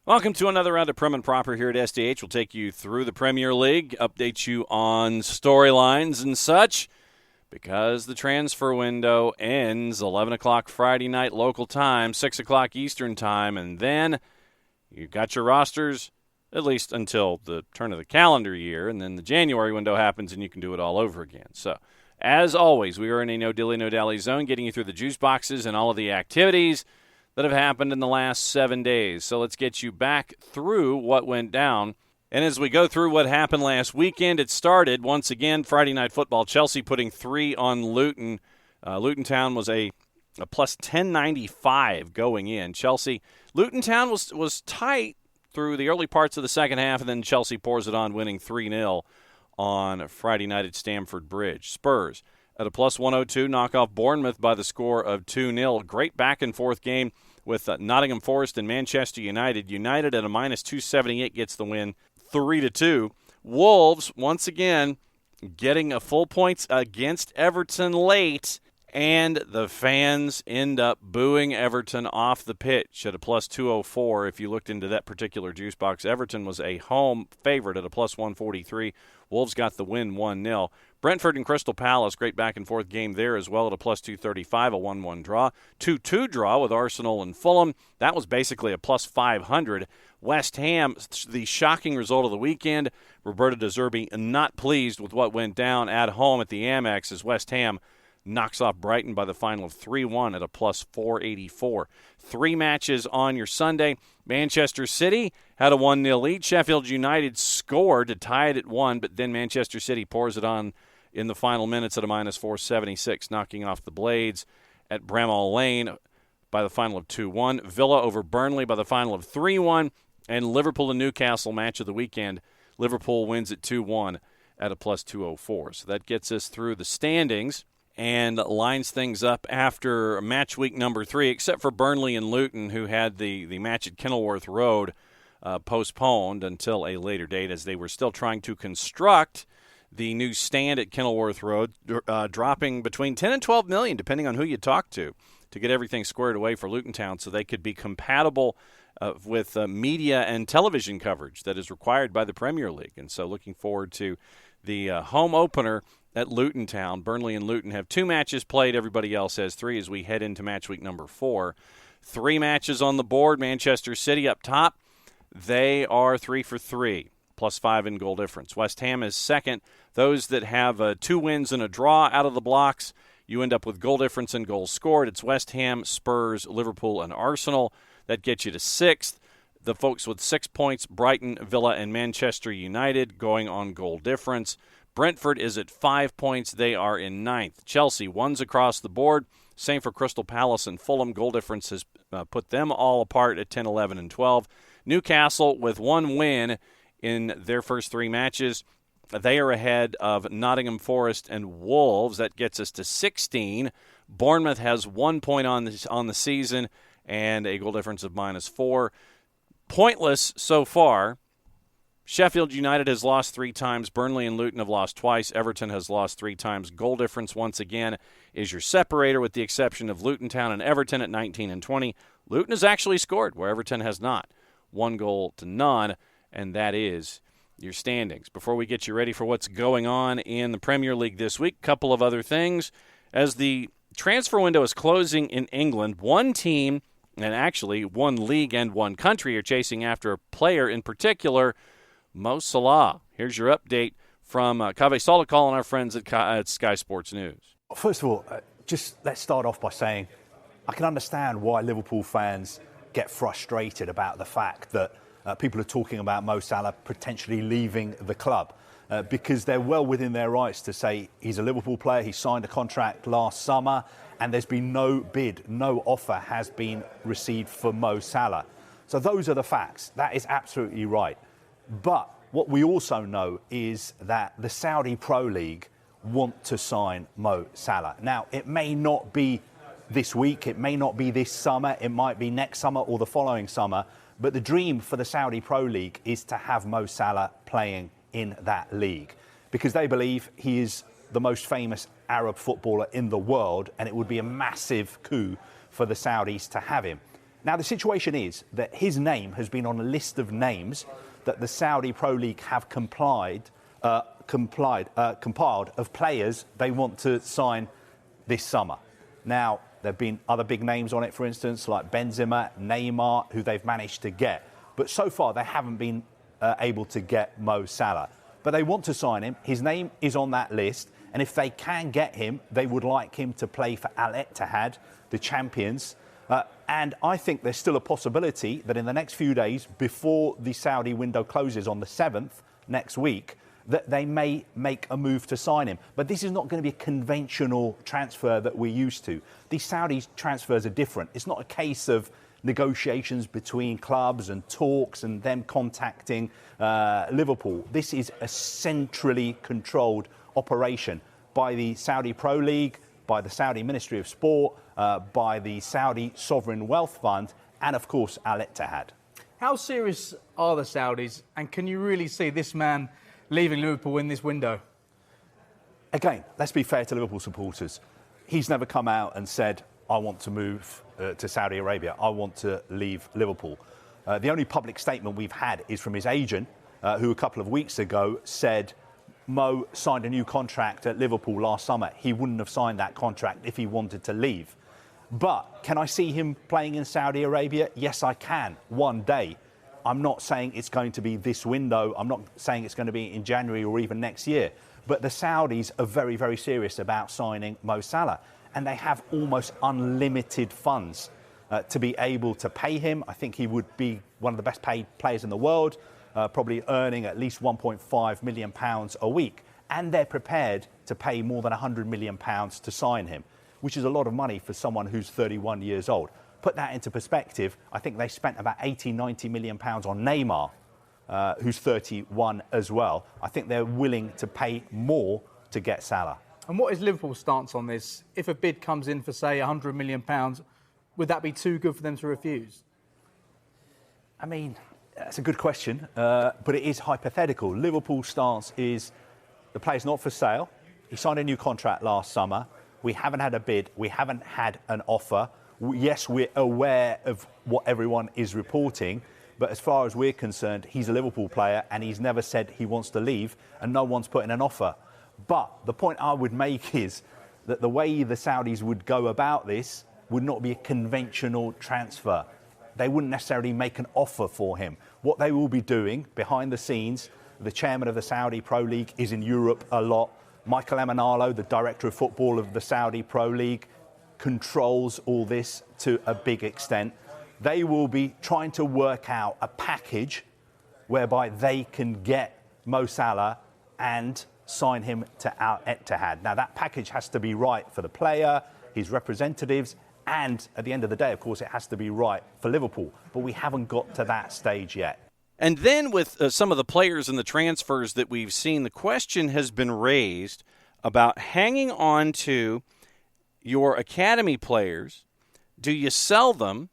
Welcome to another round of Prem and Proper here at SDH. We'll take you through the Premier League, update you on storylines and such, because the transfer window ends 11 o'clock Friday night local time, 6 o'clock Eastern time, and then you've got your rosters at least until the turn of the calendar year, and then the January window happens and you can do it all over again. So, as always, we are in a no-dilly, no-dally zone, getting you through the juice boxes and all of the activities that have happened in the last 7 days. So let's get you back through what went down. And as we go through what happened last weekend, it started, once again, Friday Night Football. Chelsea putting 3 on Luton. Luton Town was a plus 1095 going in. Luton Town was tight through the early parts of the second half, and then Chelsea pours it on, winning 3-0 on Friday night at Stamford Bridge. Spurs at a plus 102 knock off Bournemouth by the score of 2-0. Great back-and-forth game with Nottingham Forest and Manchester United. United at a minus 278 gets the win 3-2. Wolves, once again, getting a full points against Everton late, and the fans end up booing Everton off the pitch at a plus 204. If you looked into that particular juice box, Everton was a home favorite at a plus 143. Wolves got the win 1-0. Brentford and Crystal Palace, great back-and-forth game there as well at a plus 235, a 1-1 draw. 2-2 draw with Arsenal and Fulham. That was basically a plus 500. West Ham, the shocking result of the weekend. Roberto De Zerbi not pleased with what went down at home at the Amex as West Ham knocks off Brighton by the final of 3-1 at a plus 484. 3 matches on your Sunday. Manchester City had a 1-0 lead. Sheffield United scored to tie it at 1, but then Manchester City pours it on in the final minutes at a minus 476, knocking off the Blades at Bramall Lane by the final of 2-1. Villa over Burnley by the final of 3-1. And Liverpool and Newcastle, match of the weekend. Liverpool wins at 2-1 at a plus 204. So that gets us through the standings and lines things up after match week number 3, except for Burnley and Luton, who had the match at Kenilworth Road postponed until a later date as they were still trying to construct the new stand at Kenilworth Road, dropping between 10 and 12 million, depending on who you talk to get everything squared away for Luton Town so they could be compatible with media and television coverage that is required by the Premier League. And so looking forward to the home opener at Luton Town. Burnley and Luton have 2 matches played. Everybody else has 3 as we head into match week number 4. 3 matches on the board. Manchester City up top. They are 3 for 3, plus 5 in goal difference. West Ham is second. Those that have 2 wins and a draw out of the blocks, you end up with goal difference and goals scored. It's West Ham, Spurs, Liverpool, and Arsenal. That gets you to 6th. The folks with 6 points, Brighton, Villa, and Manchester United, going on goal difference. Brentford is at 5 points. They are in 9th. Chelsea, 1s across the board. Same for Crystal Palace and Fulham. Goal difference has put them all apart at 10, 11, and 12. Newcastle, with 1 win in their first 3 matches, they are ahead of Nottingham Forest and Wolves. That gets us to 16. Bournemouth has 1 point on the season and a goal difference of minus 4. Pointless so far. Sheffield United has lost 3 times. Burnley and Luton have lost twice. Everton has lost 3 times. Goal difference, once again, is your separator, with the exception of Luton Town and Everton at 19 and 20. Luton has actually scored, where Everton has not. 1 goal to none, and that is your standings. Before we get you ready for what's going on in the Premier League this week, a couple of other things. As the transfer window is closing in England, one team, and actually one league and one country, are chasing after a player in particular, Mo Salah. Here's your update from Kaveh Solakal and our friends at Sky Sports News. First of all, just let's start off by saying I can understand why Liverpool fans get frustrated about the fact that people are talking about Mo Salah potentially leaving the club because they're well within their rights to say he's a Liverpool player, he signed a contract last summer, and there's been no bid, no offer has been received for Mo Salah. So those are the facts. That is absolutely right. But what we also know is that the Saudi Pro League want to sign Mo Salah. Now, it may not be this week, it may not be this summer, it might be next summer or the following summer, but the dream for the Saudi Pro League is to have Mo Salah playing in that league because they believe he is the most famous Arab footballer in the world and it would be a massive coup for the Saudis to have him. Now, the situation is that his name has been on a list of names that the Saudi Pro League have compiled of players they want to sign this summer. Now, there have been other big names on it, for instance, like Benzema, Neymar, who they've managed to get. But so far, they haven't been able to get Mo Salah. But they want to sign him. His name is on that list. And if they can get him, they would like him to play for Al Ittihad, the champions. And I think there's still a possibility that in the next few days, before the Saudi window closes on the 7th next week, that they may make a move to sign him. But this is not going to be a conventional transfer that we're used to. These Saudi transfers are different. It's not a case of negotiations between clubs and talks and them contacting Liverpool. This is a centrally controlled operation by the Saudi Pro League, by the Saudi Ministry of Sport, by the Saudi Sovereign Wealth Fund, and of course Al Ittihad. How serious are the Saudis, and can you really see this man leaving Liverpool in this window? Again, let's be fair to Liverpool supporters. He's never come out and said, I want to move to Saudi Arabia. I want to leave Liverpool. The only public statement we've had is from his agent, who a couple of weeks ago said Mo signed a new contract at Liverpool last summer. He wouldn't have signed that contract if he wanted to leave. But can I see him playing in Saudi Arabia? Yes, I can, one day. I'm not saying it's going to be this window. I'm not saying it's going to be in January or even next year. But the Saudis are very, very serious about signing Mo Salah. And they have almost unlimited funds to be able to pay him. I think he would be one of the best paid players in the world, probably earning at least £1.5 million a week. And they're prepared to pay more than £100 million to sign him, which is a lot of money for someone who's 31 years old. Put that into perspective, I think they spent about 80, 90 million pounds on Neymar, who's 31 as well. I think they're willing to pay more to get Salah. And what is Liverpool's stance on this? If a bid comes in for, say, £100 million, would that be too good for them to refuse? I mean, that's a good question, but it is hypothetical. Liverpool's stance is the player's not for sale. He signed a new contract last summer. We haven't had a bid. We haven't had an offer. Yes, we're aware of what everyone is reporting, but as far as we're concerned, he's a Liverpool player and he's never said he wants to leave, and no one's put in an offer. But the point I would make is that the way the Saudis would go about this would not be a conventional transfer. They wouldn't necessarily make an offer for him. What they will be doing behind the scenes, the chairman of the Saudi Pro League is in Europe a lot. Michael Emenalo, the director of football of the Saudi Pro League, controls all this to a big extent. They will be trying to work out a package whereby they can get Mo Salah and sign him to Al Ittihad. Now, that package has to be right for the player, his representatives, and at the end of the day, of course, it has to be right for Liverpool. But we haven't got to that stage yet. And then with some of the players and the transfers that we've seen, the question has been raised about hanging on to your academy players. Do you sell them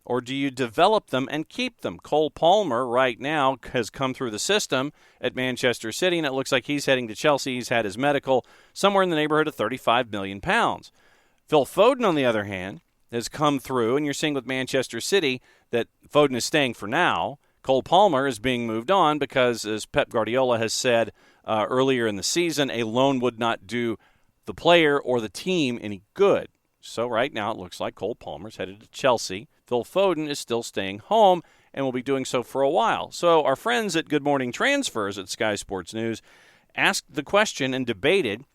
or do you develop them and keep them? Cole Palmer right now has come through the system at Manchester City, and it looks like he's heading to Chelsea. He's had his medical somewhere in the neighborhood of £35 million. Phil Foden, on the other hand, has come through, and you're seeing with Manchester City that Foden is staying for now. Cole Palmer is being moved on because, as Pep Guardiola has said earlier in the season, a loan would not do the player or the team any good. So right now it looks like Cole Palmer's headed to Chelsea. Phil Foden is still staying home and will be doing so for a while. So our friends at Good Morning Transfers at Sky Sports News asked the question and debated,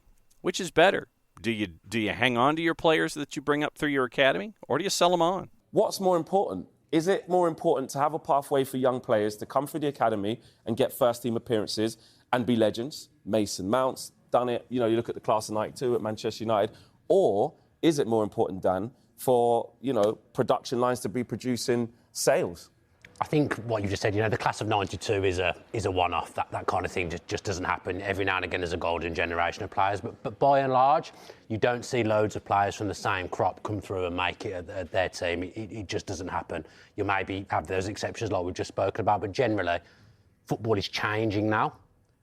which is better? Do you hang on to your players that you bring up through your academy, or do you sell them on? What's more important? Is it more important to have a pathway for young players to come through the academy and get first-team appearances and be legends? Mason Mount's done it. You know, you look at the class of '92 at Manchester United. Or is it more important, Dan, for, you know, production lines to be producing sales? I think what you just said, you know, the class of '92 is a one-off. That kind of thing just doesn't happen. Every now and again there's a golden generation of players, but by and large, you don't see loads of players from the same crop come through and make it at their team. It just doesn't happen. You maybe have those exceptions like we've just spoken about, but generally, football is changing now.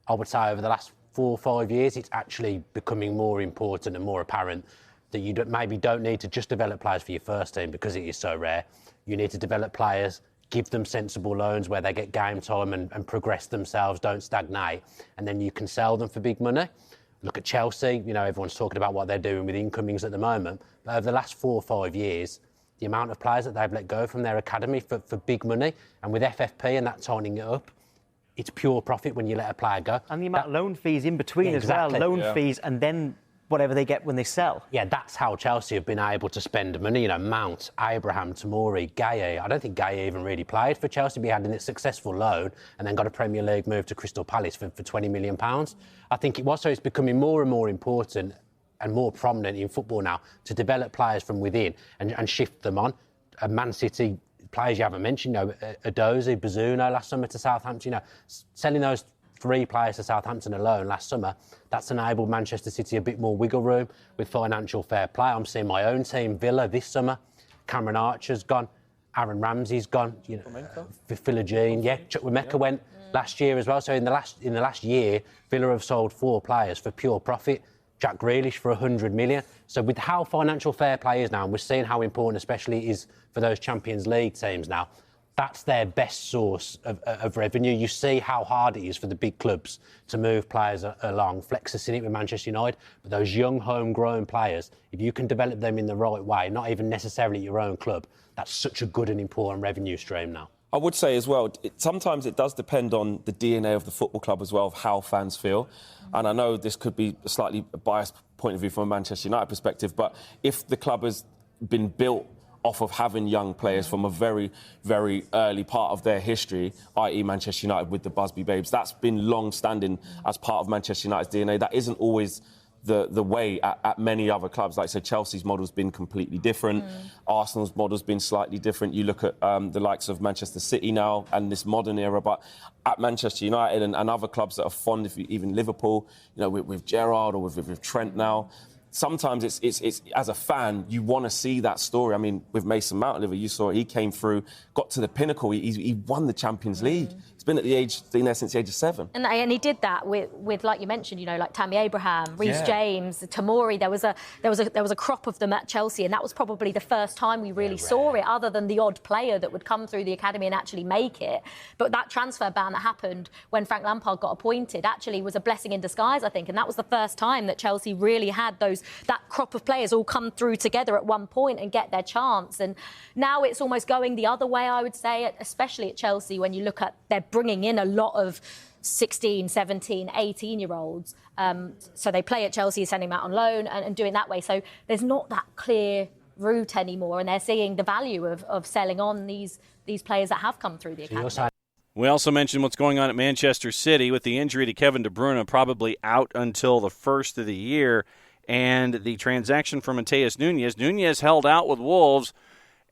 I would say over the last 4 or 5 years, it's actually becoming more important and more apparent that you maybe don't need to just develop players for your first team because it is so rare. You need to develop players, give them sensible loans where they get game time and progress themselves, don't stagnate, and then you can sell them for big money. Look at Chelsea, everyone's talking about what they're doing with incomings at the moment, but over the last 4 or 5 years, the amount of players that they've let go from their academy for big money, and with FFP and that tightening it up, it's pure profit when you let a player go. And the amount of loan fees in between exactly. as well, loan fees and then whatever they get when they sell. Yeah, that's how Chelsea have been able to spend money. Mount, Abraham, Tomori, Gaye. I don't think Gaye even really played for Chelsea, but he had a successful loan and then got a Premier League move to Crystal Palace for £20 million. I think it was, so it's becoming more and more important and more prominent in football now to develop players from within and shift them on. Man City players you haven't mentioned, Edozie, Bazunu last summer to Southampton, selling those 3 players to Southampton alone last summer, that's enabled Manchester City a bit more wiggle room with financial fair play. I'm seeing my own team, Villa, this summer. Cameron Archer's gone. Aaron Ramsey's gone. Philogene, Chukwuemeka went last year as well. So in the last year, Villa have sold 4 players for pure profit. Jack Grealish for 100 million. So with how financial fair play is now, and we're seeing how important especially it is for those Champions League teams now, that's their best source of revenue. You see how hard it is for the big clubs to move players along. Flex has seen it with Manchester United, but those young, homegrown players, if you can develop them in the right way, not even necessarily your own club, that's such a good and important revenue stream now. I would say as well, sometimes it does depend on the DNA of the football club as well, of how fans feel. And I know this could be a slightly biased point of view from a Manchester United perspective, but if the club has been built off of having young players from a very, very early part of their history, i.e. Manchester United with the Busby Babes, that's been long-standing as part of Manchester United's DNA. That isn't always the way at many other clubs. Like I said, Chelsea's model's been completely different. Arsenal's model's been slightly different. You look at the likes of Manchester City now and this modern era, but at Manchester United and other clubs that are fond of even Liverpool, with Gerrard or with Trent now, sometimes it's as a fan, you want to see that story. I mean, with Mason Mount, you saw he came through, got to the pinnacle. He won the Champions League. He's been there since the age of 7. And he did that with like you mentioned, like Tammy Abraham, Reece James, Tomori. There was a crop of them at Chelsea, and that was probably the first time we really saw it, other than the odd player that would come through the academy and actually make it. But that transfer ban that happened when Frank Lampard got appointed actually was a blessing in disguise, I think, and that was the first time that Chelsea really had that crop of players all come through together at one point and get their chance. And now it's almost going the other way, I would say, especially at Chelsea, when you look at they're bringing in a lot of 16, 17, 18-year-olds. So they play at Chelsea, sending them out on loan and doing that way. So there's not that clear route anymore, and they're seeing the value of selling on these players that have come through the academy. We also mentioned what's going on at Manchester City with the injury to Kevin De Bruyne, probably out until the first of the year, and the transaction for Mateus Nunes. Nunes held out with Wolves,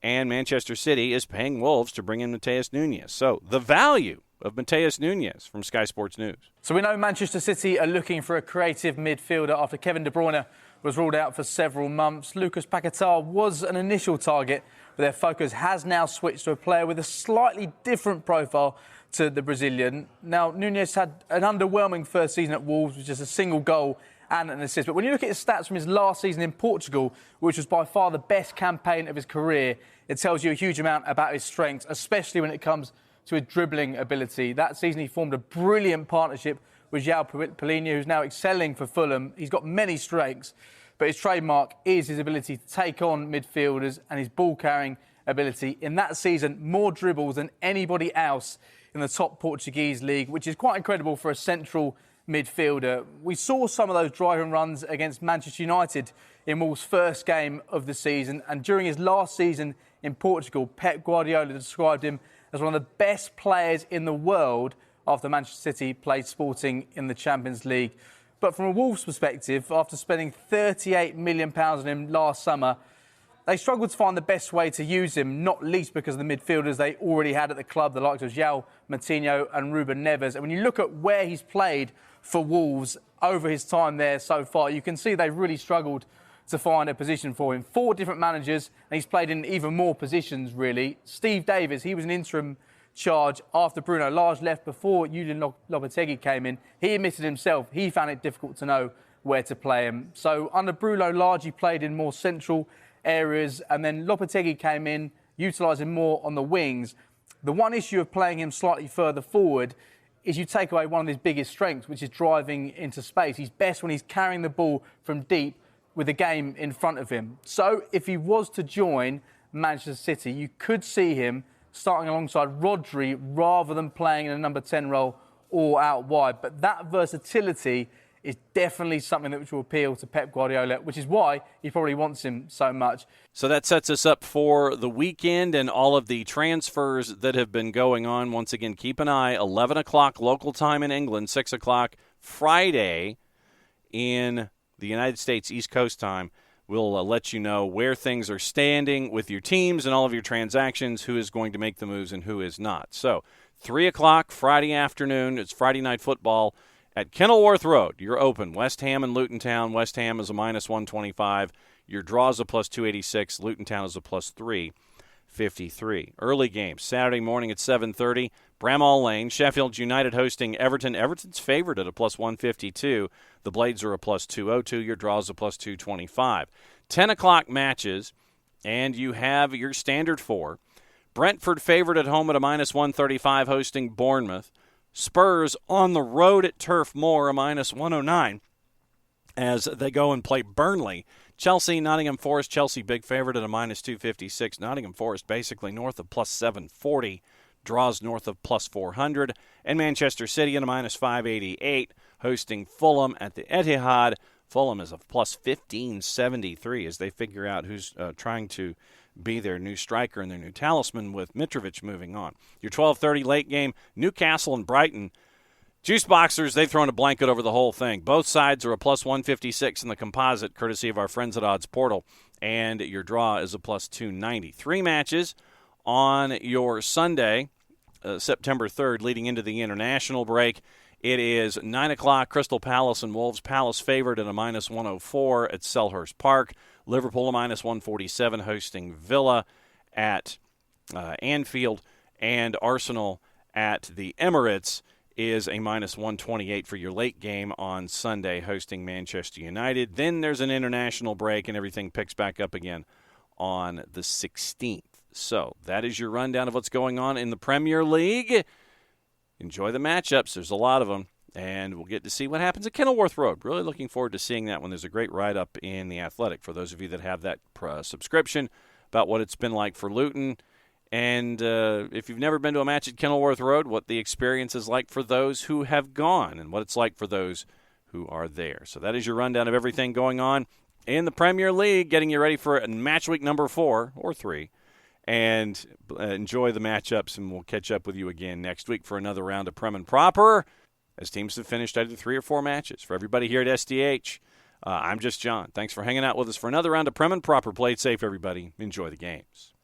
and Manchester City is paying Wolves to bring in Mateus Nunes. So the value of Mateus Nunes from Sky Sports News. So we know Manchester City are looking for a creative midfielder after Kevin De Bruyne was ruled out for several months. Lucas Paquetá was an initial target, but their focus has now switched to a player with a slightly different profile to the Brazilian. Now, Nunes had an underwhelming first season at Wolves with just a single goal and an assist. But when you look at his stats from his last season in Portugal, which was by far the best campaign of his career, it tells you a huge amount about his strengths, especially when it comes to his dribbling ability. That season he formed a brilliant partnership with João Palhinha, who's now excelling for Fulham. He's got many strengths, but his trademark is his ability to take on midfielders and his ball-carrying ability. In that season, more dribbles than anybody else in the top Portuguese league, which is quite incredible for a central midfielder. We saw some of those driving runs against Manchester United in Wolves' first game of the season, and during his last season in Portugal, Pep Guardiola described him as one of the best players in the world after Manchester City played Sporting in the Champions League. But from a Wolves perspective, after spending £38 million on him last summer, they struggled to find the best way to use him, not least because of the midfielders they already had at the club, the likes of João Moutinho and Ruben Neves. And when you look at where he's played for Wolves over his time there so far, you can see they've really struggled to find a position for him. 4 different managers, and he's played in even more positions, really. Steve Davis, he was an interim charge after Bruno Lage left before Julian Lopetegui came in. He admitted himself he found it difficult to know where to play him. So under Brulo, largely played in more central areas, and then Lopetegui came in, utilising more on the wings. The one issue of playing him slightly further forward is you take away one of his biggest strengths, which is driving into space. He's best when he's carrying the ball from deep with the game in front of him. So if he was to join Manchester City, you could see him starting alongside Rodri rather than playing in a number 10 role or out wide. But that versatility is definitely something that will appeal to Pep Guardiola, which is why he probably wants him so much. So that sets us up for the weekend and all of the transfers that have been going on. Once again, keep an eye, 11 o'clock local time in England, 6 o'clock Friday in the United States East Coast time. We'll let you know where things are standing with your teams and all of your transactions, who is going to make the moves and who is not. So 3 o'clock Friday afternoon, it's Friday Night Football at Kenilworth Road. You're open. West Ham and Luton Town. West Ham is a minus 125. Your draw is a plus 286. Luton Town is a plus 353. Early game, Saturday morning at 7:30. Bramall Lane, Sheffield United hosting Everton. Everton's favored at a plus 152. The Blades are a plus 202. Your draw is a plus 225. 10 o'clock matches, and you have your standard four. Brentford favored at home at a minus 135 hosting Bournemouth. Spurs on the road at Turf Moor, a minus 109 as they go and play Burnley. Chelsea, Nottingham Forest. Chelsea big favorite at a minus 256. Nottingham Forest basically north of plus 740. Draws north of plus 400. And Manchester City at a minus 588 hosting Fulham at the Etihad. Fulham is a plus 1573 as they figure out who's trying to be their new striker and their new talisman with Mitrovic moving on. Your 12:30 late game, Newcastle and Brighton. Juiceboxers, they've thrown a blanket over the whole thing. Both sides are a plus 156 in the composite, courtesy of our friends at Odds Portal, and your draw is a plus 290. 3 matches on your Sunday, September 3rd, leading into the international break. It is 9 o'clock, Crystal Palace and Wolves. Palace favored at a minus 104 at Selhurst Park. Liverpool a minus 147 hosting Villa at Anfield. And Arsenal at the Emirates is a minus 128 for your late game on Sunday hosting Manchester United. Then there's an international break and everything picks back up again on the 16th. So that is your rundown of what's going on in the Premier League. Enjoy the matchups. There's a lot of them. And we'll get to see what happens at Kenilworth Road. Really looking forward to seeing that one. There's a great write-up in The Athletic for those of you that have that subscription about what it's been like for Luton. And if you've never been to a match at Kenilworth Road, what the experience is like for those who have gone and what it's like for those who are there. So that is your rundown of everything going on in the Premier League, getting you ready for match week number 4 or 3. And enjoy the matchups, and we'll catch up with you again next week for another round of Prem and Proper as teams have finished either 3 or 4 matches. For everybody here at SDH, I'm just John. Thanks for hanging out with us for another round of Prem and Proper. Play it safe, everybody. Enjoy the games.